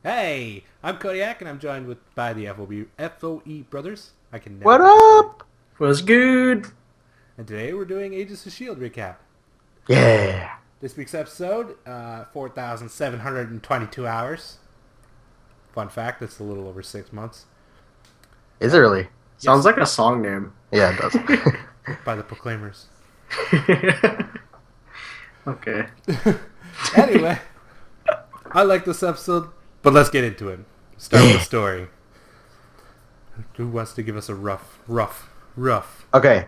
Hey, I'm Kodiak, and I'm joined by the FOE brothers. I can never What get this right. up? Was good. And today we're doing Agents of S.H.I.E.L.D. recap. Yeah. This week's episode, 4,722 hours. Fun fact, that's a little over 6 months. Is it really? Sounds Yes, like a song name. Yeah, it does. by the Proclaimers. Okay. Anyway, I like this episode, but let's get into it. Start with the story. Who wants to give us a rough? Okay.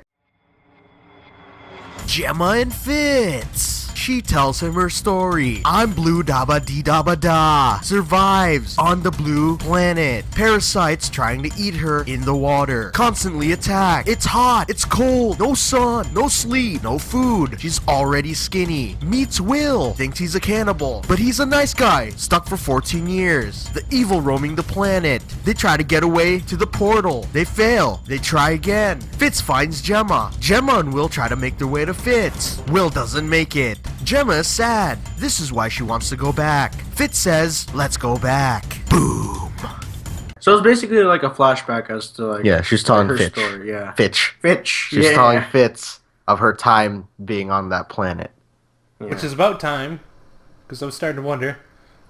Gemma and Fitz. She tells him her story. I'm Blue Daba Dee Daba Da. Survives on the blue planet. Parasites trying to eat her in the water. Constantly attacked. It's hot. It's cold. No sun. No sleep. No food. She's already skinny. Meets Will. Thinks he's a cannibal. But he's a nice guy. Stuck for 14 years. The evil roaming the planet. They try to get away to the portal. They fail. They try again. Fitz finds Gemma. Gemma and Will try to make their way to Fitz. Will doesn't make it. Gemma is sad. This is why she wants to go back. Fitz says, let's go back. Boom. So it's basically like a flashback as to like Yeah, she's telling her Fitch. story. Yeah. Fitch. Fitch. She's yeah. telling Fitz of her time being on that planet. Yeah. Which is about time, because I was starting to wonder.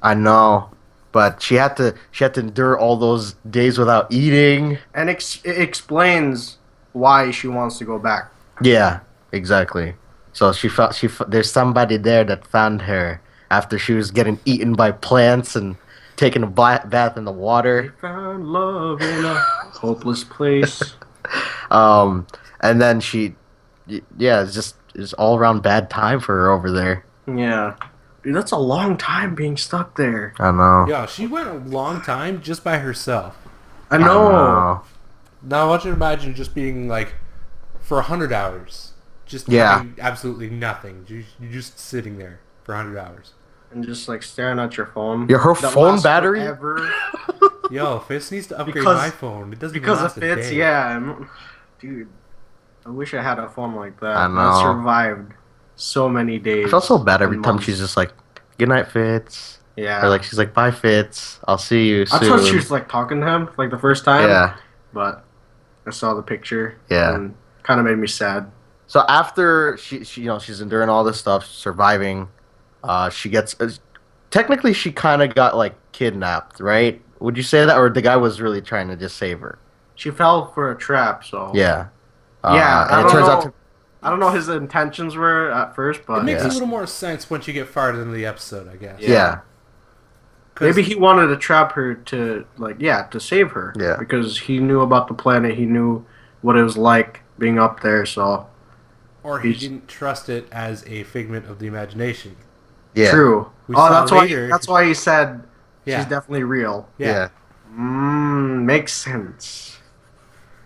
I know, but she had to endure all those days without eating. And it explains why she wants to go back. Yeah, exactly. So there's somebody there that found her after she was getting eaten by plants and taking a bath in the They water. found love in a hopeless place. And then it's all around bad time for her over there. Yeah. Dude, that's a long time being stuck there. I know. Yeah, she went a long time just by herself. I know. Now I want you to imagine just being like for 100 hours. Just Yeah. having absolutely nothing. You're just sitting there for 100 hours. And just like staring at your phone. Her That phone lasts battery? forever. Yo, Fitz needs to upgrade Because- my phone. It doesn't Because even of last a Fitz, day. yeah. Dude, I wish I had a phone like that. I know. Survived so many days. I felt so bad every and time months. she's just like, "Good night, Fitz," Yeah. or like she's like, "Bye, Fitz. I'll see you I soon." thought she was like talking to him like the first time. Yeah, But I saw the picture. Yeah. And kind of made me sad. So after she she's enduring all this stuff, surviving, she gets technically she kind of got like kidnapped, right? Would you say that, or the guy was really trying to just save her? She fell for a trap, so Yeah. Yeah, I and it don't turns know. out to I don't know his intentions were at first, but It makes Yeah. a little more sense once you get farther into the episode, I guess. yeah. 'Cause- maybe he wanted to trap her to to save her. Yeah. Because he knew about the planet, he knew what it was like being up there, so or he he's- didn't trust it as a figment of the imagination. Yeah. true. We Oh, saw that's later- why that's why he said Yeah. she's definitely real. Yeah. Makes sense.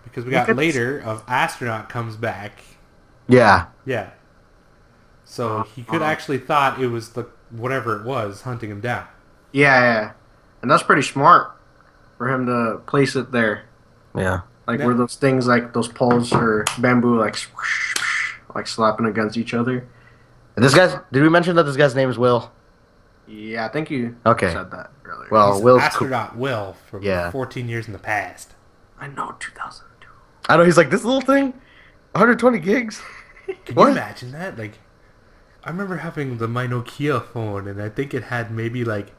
Because we Look got at- later of astronaut comes back. Yeah. Yeah. So he could actually thought it was the whatever it was hunting him down. Yeah. And that's pretty smart for him to place it there. Yeah. Like Yeah. where those things like those poles or bamboo like swoosh, swoosh, like slapping against each other. And did we mention that this guy's name is Will? Yeah, I think you Okay. said that earlier. Well, He's Will's cool. astronaut Will from Yeah. 14 years in the past. I know 2002. I know, he's like, this little thing, 120 gigs. Can What? you imagine that? Like, I remember having my Nokia phone, and I think it had maybe like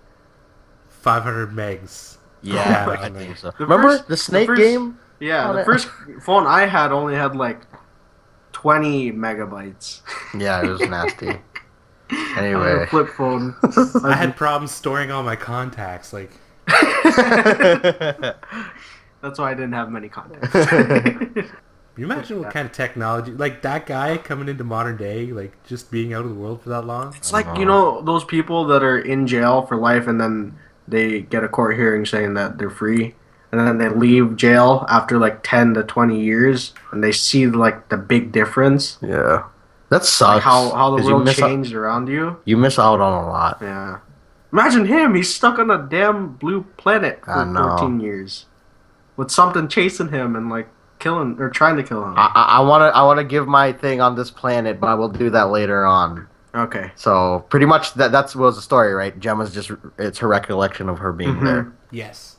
500 megs. Yeah, Yeah, I on think there. so. The Remember first- the Snake the first- game? Yeah, Oh, the that- first phone I had only had like 20 megabytes. Yeah, it was nasty. I had a Anyway. flip phone. I had problems storing all my contacts. Like, That's why I didn't have many contacts. can you imagine what kind of technology? Like, that guy coming into modern day, like, just being out of the world for that long? It's like, you know, those people that are in jail for life and then they get a court hearing saying that they're free. And then they leave jail after like 10 to 20 years and they see like the big difference. Yeah. That sucks. Like how the 'cause you world miss out- changed around you. You miss out on a lot. Yeah. Imagine him. He's stuck on a damn blue planet I for know. 14 years. With something chasing him and like killing or trying to kill him. I wanna give my thing on this planet, but I will do that later on. Okay. So pretty much that's was the story, right? Gemma's just it's her recollection of her being Mhm. there. Yes.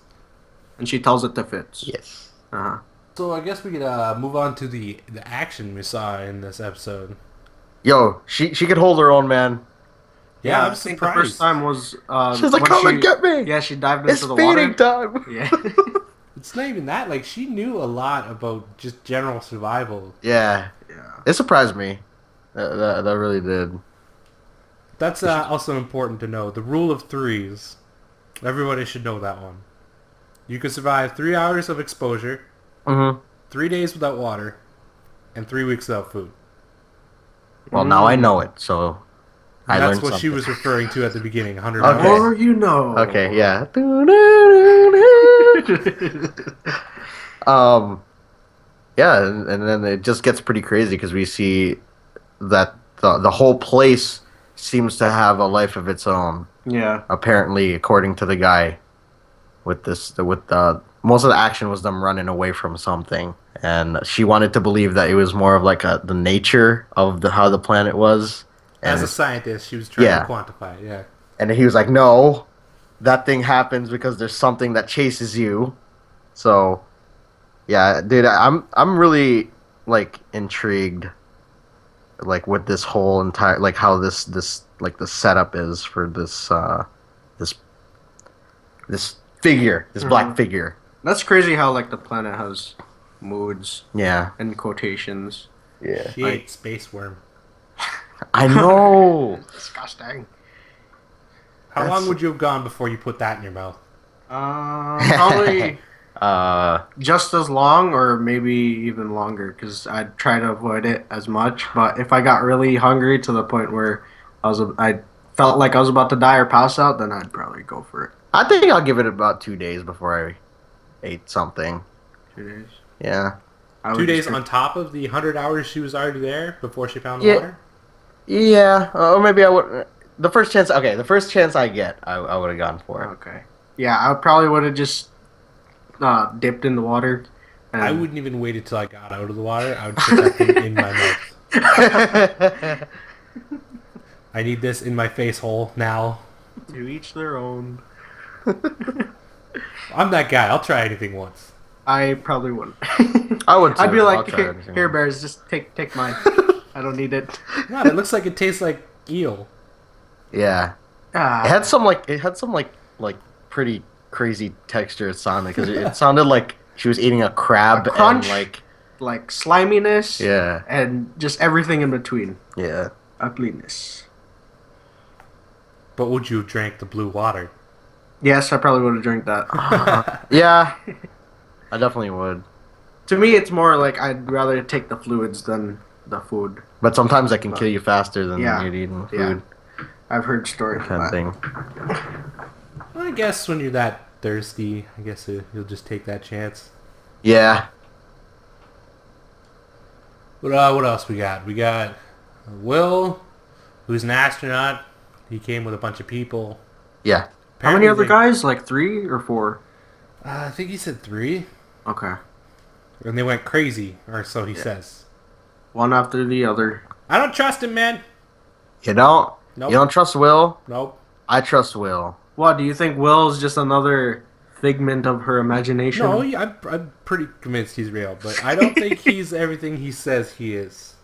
And she tells it to Fitz. Yes. Uh-huh. So I guess we could move on to the action we saw in this episode. Yo, she could hold her own, man. Yeah, I'm I think the first surprised. time was She's like, when "Come and get me!" Yeah, she dived It's into the feeding water. time. Yeah. It's not even that. Like, she knew a lot about just general survival. Yeah, Yeah. it surprised me. That really did. That's also important to know. The rule of threes. Everybody should know that one. You can survive 3 hours of exposure, Mm-hmm. 3 days without water, and 3 weeks without food. Well, now I know it, so I And that's learned what she something. was referring to at the beginning. 100 Okay. hours. Or you know. Okay, yeah. Yeah, and then it just gets pretty crazy because we see that the whole place seems to have a life of its own. Yeah. Apparently, according to the guy, with the most of the action was them running away from something, and she wanted to believe that it was more of like the nature of how the planet was. As And a scientist, she was trying Yeah. to quantify it, yeah. and he was like, "No, that thing happens because there's something that chases you." So, yeah, dude, I'm really like intrigued, like with this whole entire like how this like the setup is for this this figure, this black figure. That's crazy how like the planet has moods Yeah, and quotations. yeah. She ate space worm. I know. Disgusting. How long would you have gone before you put that in your mouth? Probably Uh, just as long, or maybe even longer, because I'd try to avoid it as much. But if I got really hungry to the point where I felt like I was about to die or pass out, then I'd probably go for it. I think I'll give it about 2 days before I ate something. 2 days. Yeah. I 2 would days just on top of the 100 hours she was already there before she found the Yeah. water? Yeah, or maybe I would. The first chance, okay, the first chance I get, I would have gone for it. Okay. Yeah, I probably would have just dipped in the water. And I wouldn't even wait until I got out of the water. I would put that thing in my mouth. I need this in my face hole now. To each their own. I'm that guy. I'll try anything once. I probably wouldn't. I would. Too. I'd be I'll like, try here, anything here, else. bears, just take mine. I don't need it. God, it looks like it tastes like eel. Yeah, Ah, it had some like pretty crazy texture. It sounded because it sounded like she was eating a crab A crunch? and like sliminess. yeah, And just everything in between. yeah. Ugliness. But would you have drank the blue water? Yes, I probably would have drank that. Yeah, I definitely would. To me, it's more like I'd rather take the fluids than the food. But sometimes that can kill you faster than Yeah. you'd eating Yeah. food I've heard stories of kind of that. thing. Well, I guess when you're that thirsty, I guess you'll just take that chance. Yeah. What else we got? We got Will, who's an astronaut. He came with a bunch of people. Yeah. How many other Apparently guys? Like 3 or 4? I think he said 3. Okay. And they went crazy, or so he says. One after the other. Oh. I don't trust him, man. You don't? Nope. You don't trust Will? Nope. I trust Will. What, do you think Will's just another figment of her imagination? No, I'm pretty convinced he's real, but I don't think he's everything he says he is.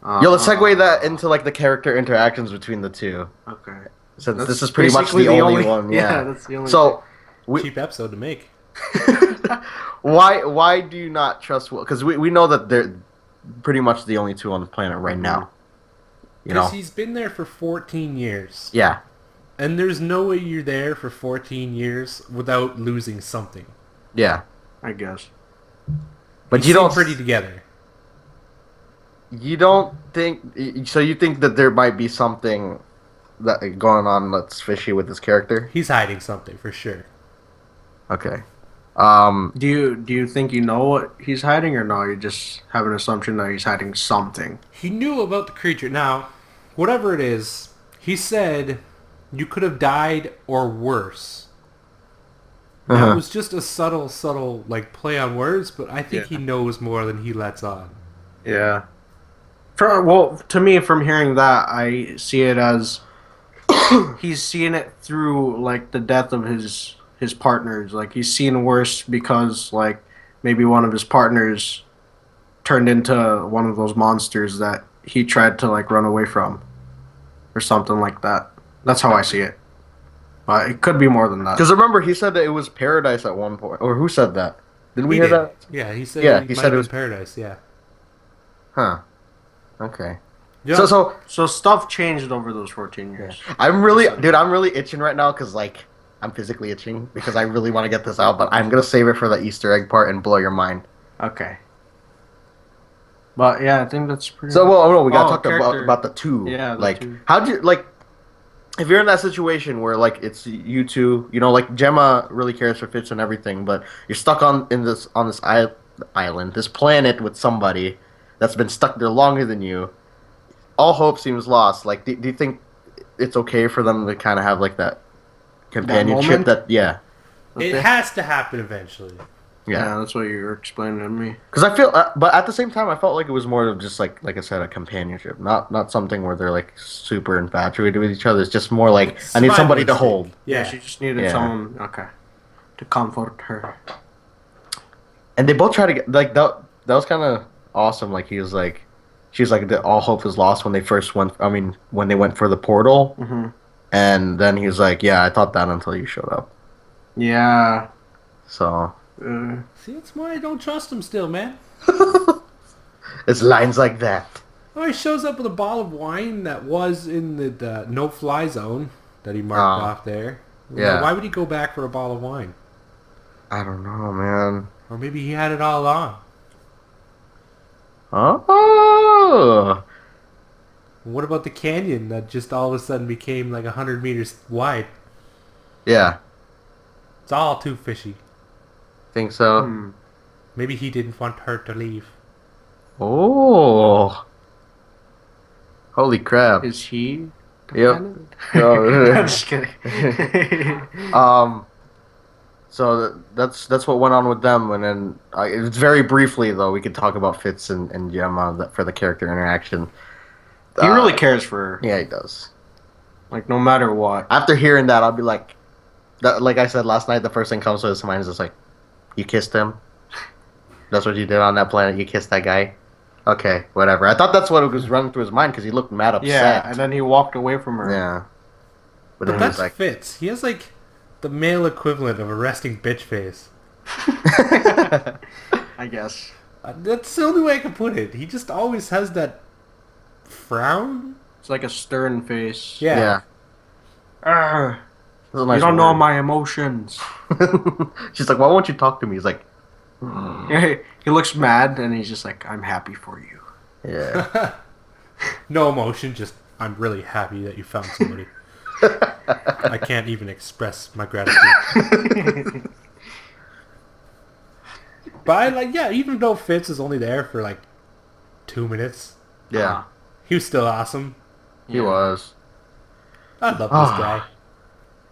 Yo, let's segue that into like the character interactions between the two. Okay. Since That's this is pretty much basically the only one. Yeah. that's the only So, Cheap episode to make. why do you not trust Will? Because we know that they're pretty much the only two on the planet right now. You know? Because he's been there for 14 years. Yeah. And there's no way you're there for 14 years without losing something. Yeah. I guess. But He you seemed don't pretty together. You don't think so? You think that there might be something that going on that's fishy with this character? He's hiding something for sure. Okay. Do you think you know what he's hiding, or no? You just have an assumption that he's hiding something. He knew about the creature. Now, whatever it is, he said you could have died or worse. That Uh-huh. was just a subtle like play on words, but I think he knows more than he lets on. Yeah. To me, from hearing that, I see it as he's seeing it through like the death of his partners. Like he's seen worse because like maybe one of his partners turned into one of those monsters that he tried to like run away from or something like that. That's how I see it. But it could be more than that. Because remember, he said that it was paradise at one point. Or who said that? Did we He hear did. that? Yeah, he said Yeah, it he might said have it been was- paradise. Yeah. Huh. Okay. Yeah. So stuff changed over those 14 years. I'm really itching right now because, like, I'm physically itching because I really want to get this out, but I'm going to save it for the Easter egg part and blow your mind. Okay. But yeah, I think that's pretty. So, well, no, we got to talk character. about the two. Yeah, the like, two. how'd you, like, if you're in that situation where, like, it's you two, you know, like, Gemma really cares for Fitz and everything, but you're stuck on this island, this planet with somebody that's been stuck there longer than you, all hope seems lost. Like, do you think it's okay for them to kind of have, like, that companionship moment? yeah. It has to happen eventually. Yeah, that's what you were explaining to me. Because I feel, but at the same time, I felt like it was more of just like I said, a companionship, not something where they're like super infatuated with each other. It's just more like I need somebody to hold. Yeah, she just needed someone, to comfort her. And they both try to get like that. That was kind of awesome. Like she was like, all hope is lost when they first went. I mean, when they went for the portal, and then he was like, yeah, I thought that until you showed up. Yeah. So. See, that's why I don't trust him still, man. It's lines like that. Oh, he shows up with a bottle of wine that was in the no-fly zone that he marked off there. Yeah. Now, why would he go back for a bottle of wine? I don't know, man. Or maybe he had it all along. Oh. What about the canyon that just all of a sudden became like 100 meters wide? Yeah. It's all too fishy. Think so? Maybe he didn't want her to leave. Oh. Holy crap. Is he? Yep. I'm just kidding. So that's what went on with them, and then it's very briefly though. We could talk about Fitz and Gemma for the character interaction. He really cares for her. Yeah, he does. Like no matter what. After hearing that, I'll be like, like I said last night, the first thing comes to his mind is just like, you kissed him. That's what you did on that planet. You kissed that guy. Okay, whatever. I thought that's what was running through his mind because he looked mad upset. Yeah, and then he walked away from her. Yeah. But then he that's was like, Fitz. He has like the male equivalent of a resting bitch face. I guess. That's the only way I can put it. He just always has that frown. It's like a stern face. Yeah. Arrgh, That's a nice you don't know word. my emotions. She's like, why won't you talk to me? He's like, He looks mad, and he's just like, I'm happy for you. yeah. No emotion, just I'm really happy that you found somebody. I can't even express my gratitude. But even though Fitz is only there for like 2 minutes, Yeah. he was still awesome. He was. I love this guy.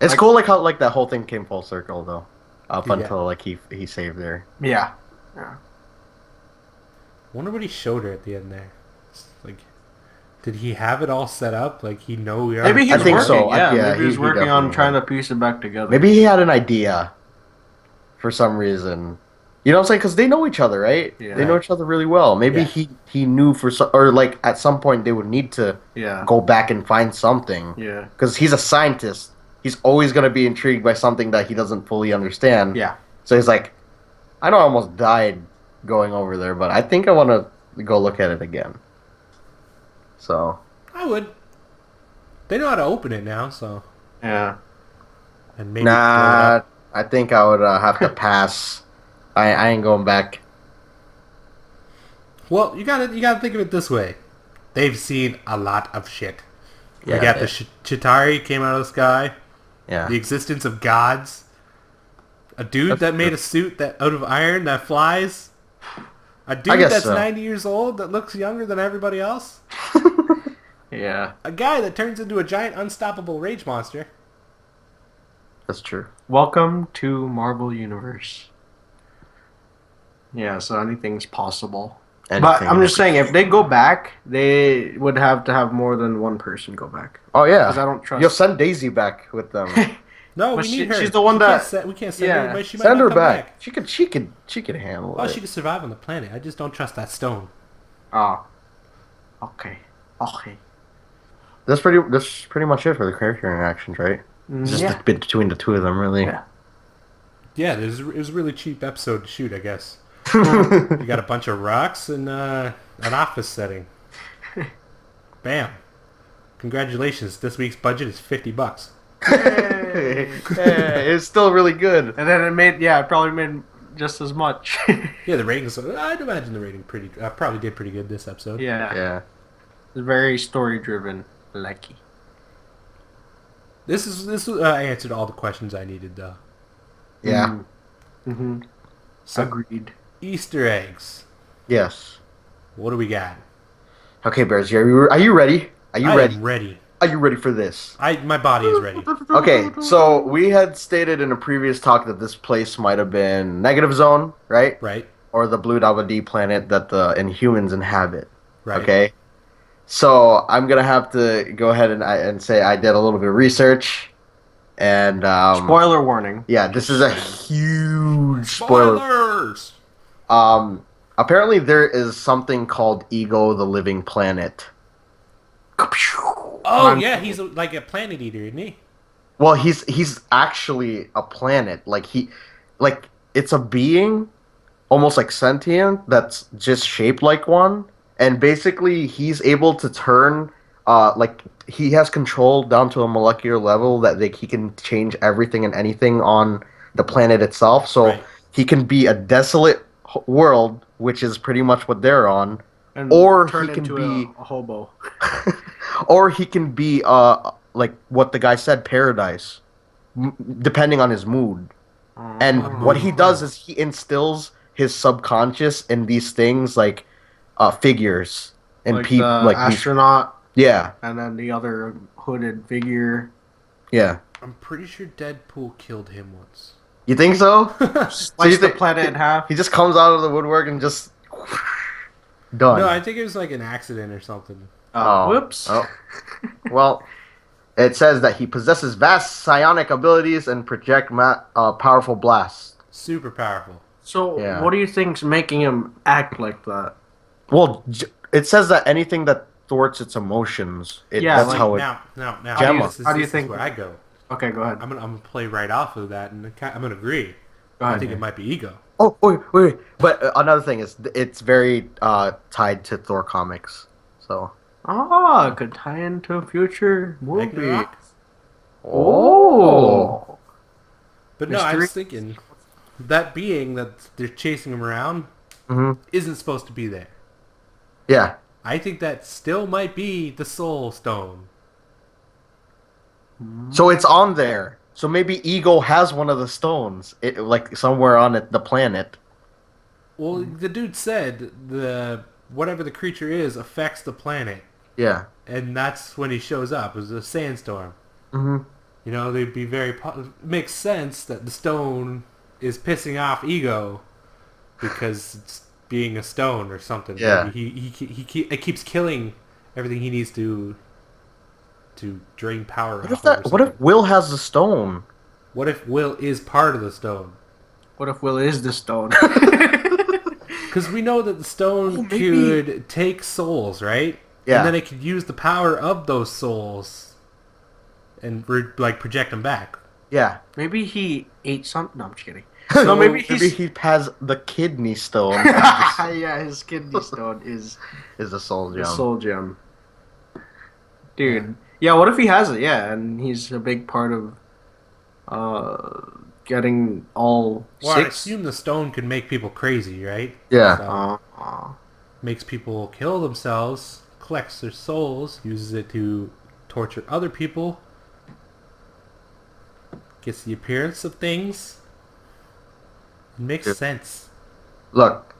It's cool, like how like that whole thing came full circle though, up Yeah. until like he saved her. Yeah. Wonder what he showed her at the end there. It's like, did he have it all set up? Like he know we are. Maybe he's I think working. so. Yeah, Yeah, maybe he's he working on definitely trying had. to piece it back together. Maybe he had an idea, for some reason. You know what I'm saying? Because they know each other, right? Yeah. They know each other really well. Maybe Yeah. he knew or like at some point they would need to Yeah. go back and find something. Yeah. Because he's a scientist. He's always going to be intrigued by something that he doesn't fully understand. Yeah. So he's like, I know I almost died going over there, but I think I want to go look at it again. So. I would. They know how to open it now, so Yeah. and maybe blow it Nah, up. I think I would have to pass. I ain't going back. Well, you gotta think of it this way. They've seen a lot of shit. Yeah, We got they- the Chitauri came out of the sky. Yeah. The existence of gods. A dude that made a suit that out of iron that flies. A dude guess that's so. 90 years old that looks younger than everybody else. Yeah. A guy that turns into a giant unstoppable rage monster. That's true. Welcome to Marvel Universe. Yeah, so anything's possible. But I'm and just saying, if they go back, they would have to have more than one person go back. Oh yeah, 'Cause I don't trust- You'll send Daisy back with them. No, But we need her. she's the one We can't send yeah. everybody. She might Send not her come back. back. She could handle Oh, it. she could survive on the planet. I just don't trust that stone. Oh. Okay. Okay. That's pretty much it for the character interactions, right? It's just Yeah. the bit between the two of them, really. Yeah. Yeah, it was a really cheap episode to shoot, I guess. You got a bunch of rocks and an office setting. Bam. Congratulations. This week's budget is $50. It's still really good. And then it probably made just as much. Yeah, the ratings. I'd imagine the rating probably did pretty good this episode. Yeah. Yeah. It's very story driven. Lucky. This answered all the questions I needed, though. Yeah. Mm-hmm. So, Agreed. Easter eggs. Yes. What do we got? Okay, Bears, are you ready? Are you ready? I'm ready. Are you ready for this? My body is ready. Okay, so we had stated in a previous talk that this place might have been Negative Zone, right? Right. Or the Blue Dava D planet that the Inhumans inhabit. Right. Okay. So I'm gonna have to go ahead and say I did a little bit of research, and Spoiler warning. yeah, this is a huge spoiler. Spoilers. Apparently there is something called Ego, the Living Planet. Oh yeah, he's like a planet eater, isn't he? Well, he's actually a planet. Like it's a being, almost like sentient, that's just shaped like one. And basically, he's able to turn, like he has control down to a molecular level that he can change everything and anything on the planet itself. So Right. he can be a desolate world, which is pretty much what they're on, And or turn he can into be, a hobo. or he can be, like what the guy said, paradise, depending on his mood. And what he does is he instills his subconscious in these things like figures and like people, the like astronaut, yeah, and then the other hooded figure. yeah. I'm pretty sure Deadpool killed him once. You think so? Slice the planet in half. He just comes out of the woodwork and just done. No, I think it was like an accident or something. Whoops. Oh. Well, it says that he possesses vast psionic abilities and project powerful blasts. Super powerful. So, Yeah. what do you think's making him act like that? Well, it says that anything that thwarts its emotions, Yeah, that's like how it. Now. Gemma. How do you this think- is where I go? Okay, go ahead. I'm gonna play right off of that, and I'm gonna agree. Go I ahead. think it might be ego. Oh, wait. But another thing is, it's very tied to Thor comics. So. Oh, it could tie into a future movie. Ragnarok? Oh. But no, I Mystery? was thinking that being that they're chasing him around Hmm. isn't supposed to be there. Yeah. I think that still might be the Soul Stone. So it's on there. So maybe Ego has one of the stones, like somewhere on the planet. Well, the dude said whatever the creature is affects the planet, Yeah. and that's when he shows up. It was a sandstorm. Hmm. You know, they'd be very... makes sense that the stone is pissing off Ego because it's being a stone or something. Yeah. Maybe it keeps killing everything he needs to drain power What off if of or What if something. Will has the stone? What if Will is part of the stone? What if Will is the stone? Because we know that the stone maybe- could take souls, right? Yeah. And then it could use the power of those souls and project them back. Yeah. Maybe he ate something. No, I'm just kidding. So No, maybe Maybe he's... he has the kidney stone. yeah, his kidney stone is Is a soul gem. the soul gem. Dude. Yeah, what if he has it? Yeah, and he's a big part of getting all Well, I six. assume the stone could make people crazy, right? Yeah. So, makes people kill themselves, collects their souls, uses it to torture other people, gets the appearance of things. It makes Yeah. sense. Look,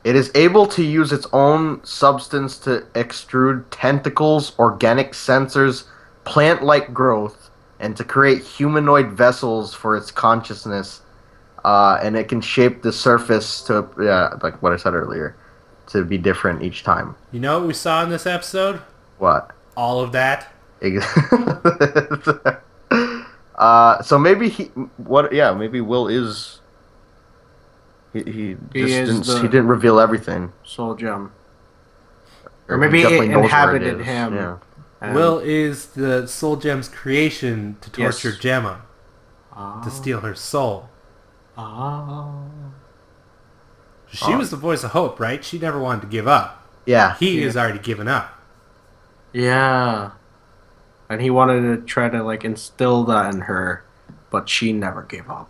it is able to use its own substance to extrude tentacles, organic sensors, plant-like growth, and to create humanoid vessels for its consciousness. and it can shape the surface to like what I said earlier, to be different each time. You know what we saw in this episode? What? All of that. So maybe maybe Will is he He just is didn't he didn't reveal everything. Soul Gem. Or Or maybe he definitely it knows where it inhabited is. him. Yeah. Will is the Soul Gem's creation to torture Yes. Gemma, Oh. to steal her soul. Oh. She was the voice of hope, right? She never wanted to give up. Yeah. He is already given up. Yeah. And he wanted to try to like instill that in her, but she never gave up.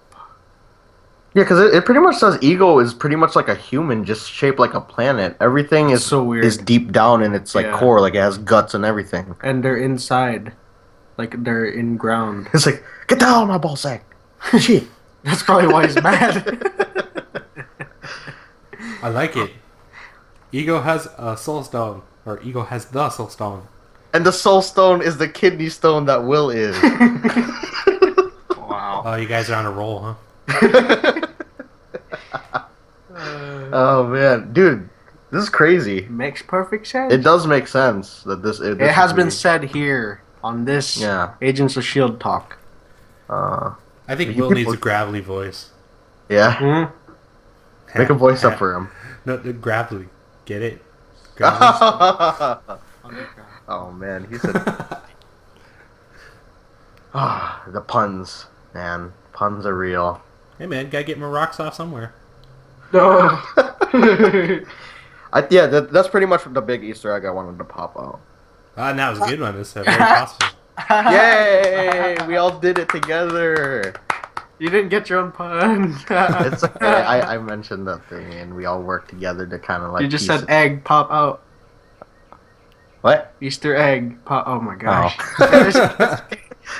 Yeah, because it pretty much says ego is pretty much like a human, just shaped like a planet. Everything is So weird. is deep down in its like Yeah. core, like it has guts and everything. And they're inside. Like they're in ground. It's like, get down, my ball sack. Shit. That's probably why he's mad. I like it. Ego has a soul stone, or Ego has the soul stone. And the soul stone is the kidney stone that Will is. Wow. Oh, you guys are on a roll, huh? Oh man, dude, this is crazy. Makes perfect sense. It does make sense that this. It has would been be- said here on this Agents of S.H.I.E.L.D. talk. I think You Will could needs a put- gravelly voice. Yeah, make a voice up for him. No, the gravelly. Get it? Gravelly. Oh man, he said. The puns, man. Puns are real. Hey man, gotta get my rocks off somewhere. No. That's pretty much the big Easter egg I wanted to pop out. Ah, that was a good one. It's very possible. Yay! We all did it together. You didn't get your own pun. It's okay. I mentioned that thing, and we all worked together to kind of like. You just piece said it- egg pop out. What? Easter egg pop. Oh my gosh.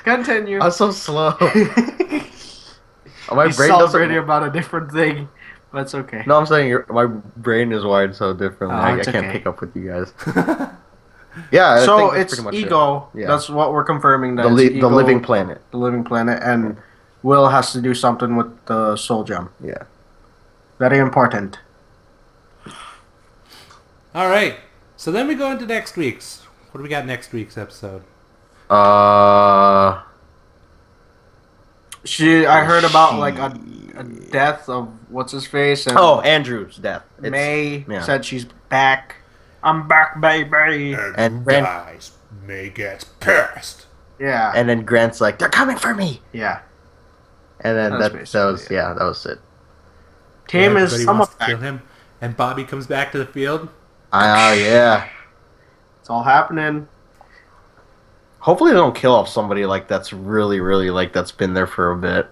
Continue. I'm so slow. My He's brain celebrating doesn't. about a different thing. That's okay. No, I'm saying my brain is wired so differently. Oh, I it's can't okay. pick up with you guys. Yeah. I So think that's it's pretty much ego. it. Yeah. That's what we're confirming. That the it's ego, living planet. the living planet, and Will has to do something with the soul gem. Yeah. Very important. All right. So then we go into next week's. What do we got next week's episode? Uh. I heard about like a death of what's his face, and Oh, Andrew's death. It's- May yeah. said she's back. I'm back, baby. And Grant, Guys, May gets pissed. Yeah, and then Grant's like, they're coming for me. yeah. And then That's that was basically that was it. Team is Everybody somewhat wants to kill him, and Bobby comes back to the field. Oh yeah. It's all happening. Hopefully they don't kill off somebody like that's really, really like that's been there for a bit.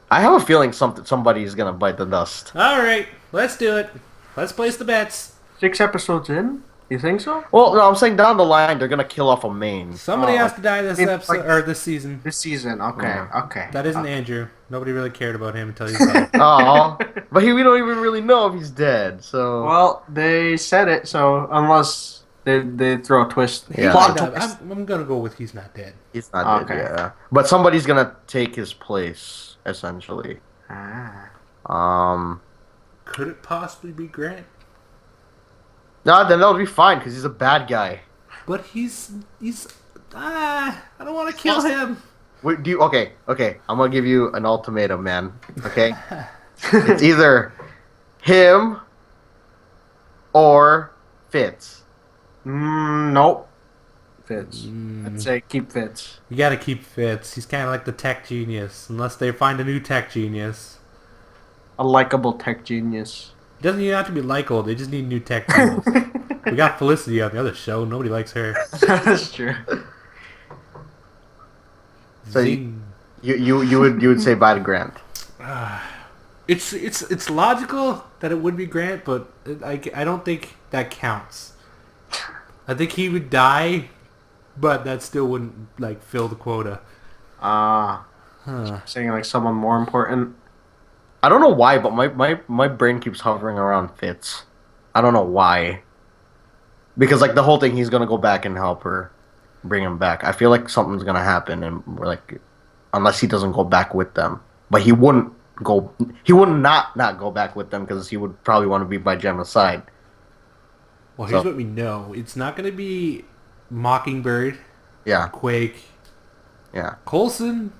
I have a feeling somebody's gonna bite the dust. All right, let's do it. Let's place the bets. 6 episodes in? You think so? Well, no, I'm saying down the line they're gonna kill off a main. Somebody Oh. has to die this It's episode like- or this season. This season, okay, Yeah. okay. That isn't Andrew. Nobody really cared about him until he's dead. Oh, but we don't even really know if he's dead. So Well, they said it, so unless they throw a twist. Yeah. Plot I'm, twist. I'm gonna go with he's not dead. he's not Okay. dead. Yeah, but somebody's gonna take his place essentially. Ah. Could it possibly be Grant? No, then that'll be fine because he's a bad guy. But he's I don't want to kill him. Wait, okay? I'm gonna give you an ultimatum, man. Okay, it's either him or Fitz. Nope. Fitz. I'd say keep Fitz. You gotta keep Fitz. He's kind of like the tech genius, unless they find a new tech genius. A likable tech genius. It doesn't even have to be likable. They just need new tech genius. We got Felicity on the other show. Nobody likes her. That's true. So Zing. you would say bye to Grant. It's logical that it would be Grant, but I don't think that counts. I think he would die, but that still wouldn't like fill the quota. Saying like someone more important. I don't know why, but my brain keeps hovering around Fitz. I don't know why. Because like the whole thing, he's gonna go back and help her, bring him back. I feel like something's gonna happen, and we're like, unless he doesn't go back with them, but he wouldn't go. He would not go back with them because he would probably want to be by Gemma's side. Well, here's what we know. It's not going to be Mockingbird, Yeah, Quake, yeah. Coulson,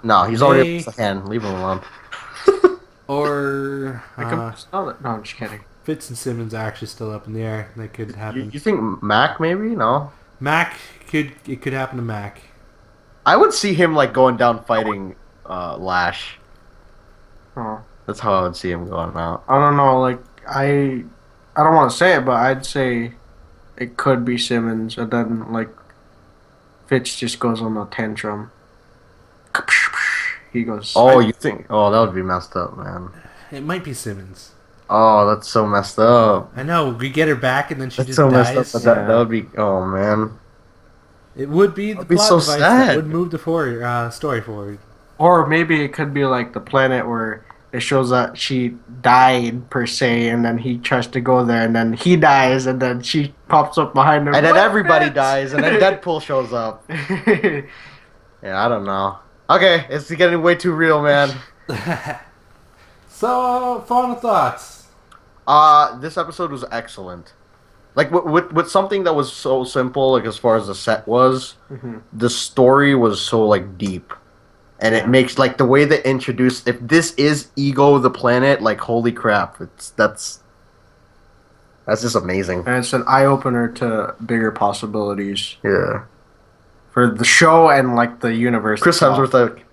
No, he's already lost a hand. Leave him alone. or No, I'm just kidding. Fitz and Simmons are actually still up in the air. That could happen. You think Mac maybe? No. Mac it could happen to Mac. I would see him like going down fighting Lash. Oh, That's how I would see him going out. I don't know. Like I don't want to say it, but I'd say it could be Simmons, and then like Fitz just goes on a tantrum. He goes. Oh, you think? Oh, that would be messed up, man. It might be Simmons. Oh, that's so messed up. I know. We get her back, and then she That's just so dies. messed up. That would be. Oh man. It would be the That'd be plot so device sad. that would move the story forward. Or maybe it could be like the planet where it shows that she died per se, and then he tries to go there, and then he dies, and then she pops up behind him, And then "What, everybody Fitz?" dies, and then Deadpool shows up. Yeah, I don't know. Okay, it's getting way too real, man. So, final thoughts. This episode was excellent. Like with something that was so simple, like as far as the set was, the story was so like deep, and it makes like the way they introduced. If this is Ego the planet, like holy crap, that's just amazing. And it's an eye opener to bigger possibilities Yeah, for the show and like the universe. Chris itself. Hemsworth, like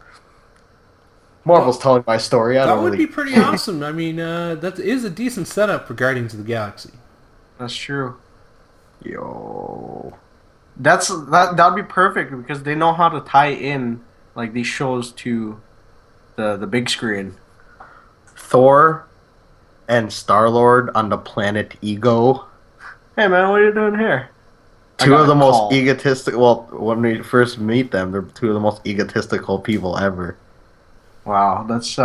Marvel's telling my story. I That don't would really. be pretty awesome. I mean, that is a decent setup for Guardians of the Galaxy. That's true. Yo. That'd be perfect because they know how to tie in like these shows to the big screen. Thor and Star-Lord on the planet Ego. Hey man, what are you doing here? I Two got of the a most call. egotistical. Well, when we first meet them, they're two of the most egotistical people ever. Wow, that's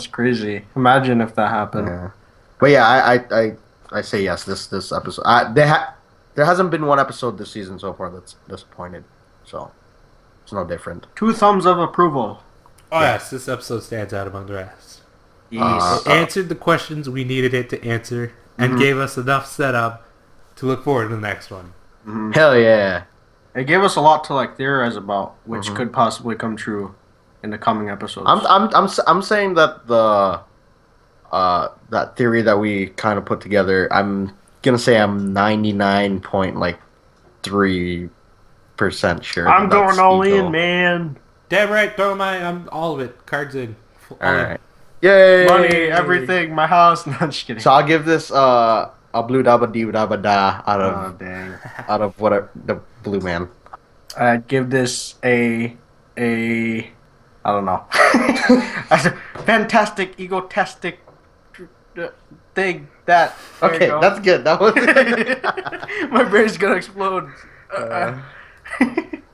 crazy. Imagine if that happened. Yeah. But yeah, I say yes. This episode. There hasn't been one episode this season so far that's disappointed. So it's no different. 2 thumbs of approval. Oh yes, this episode stands out among the rest. Yes. It answered the questions we needed it to answer, and gave us enough setup to look forward to the next one. Hell yeah. It gave us a lot to like theorize about, which could possibly come true in the coming episodes. I'm saying that the that theory that we kind of put together. I'm gonna say I'm 99.3% sure. I'm that going that's all Ego. in, man. Damn right, throw I'm all of it. Cards in. All right. Yay! Money, everything, my house. No, I'm just kidding. So I'll give this a blue dabba dee dabba da Oh dang! out of whatever the blue man. I'd give this a I don't know. Fantastic, egotastic thing that. There you Okay, go. that's good. That was. My brain's gonna explode. I'm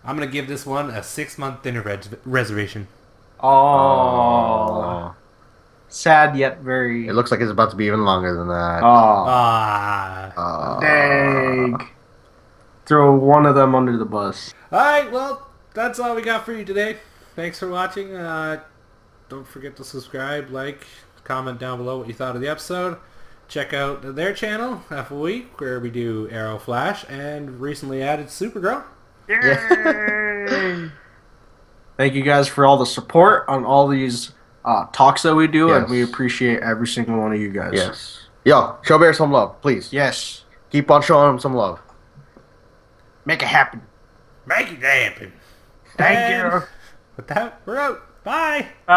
gonna give this one a 6-month dinner reservation. Oh, sad yet very. It looks like it's about to be even longer than that. Oh, dang! Throw one of them under the bus. Alright, well, that's all we got for you today. Thanks for watching. Don't forget to subscribe, like, comment down below what you thought of the episode. Check out their channel, FOE, where we do Arrow, Flash, and recently added Supergirl. Yay! Thank you guys for all the support on all these talks that we do, and Yes. we appreciate every single one of you guys. Yes. Yo, show Bear some love, please. Yes. Keep on showing him some love. Make it happen. Make it happen. Thank And you. with that, we're out. Bye. Bye.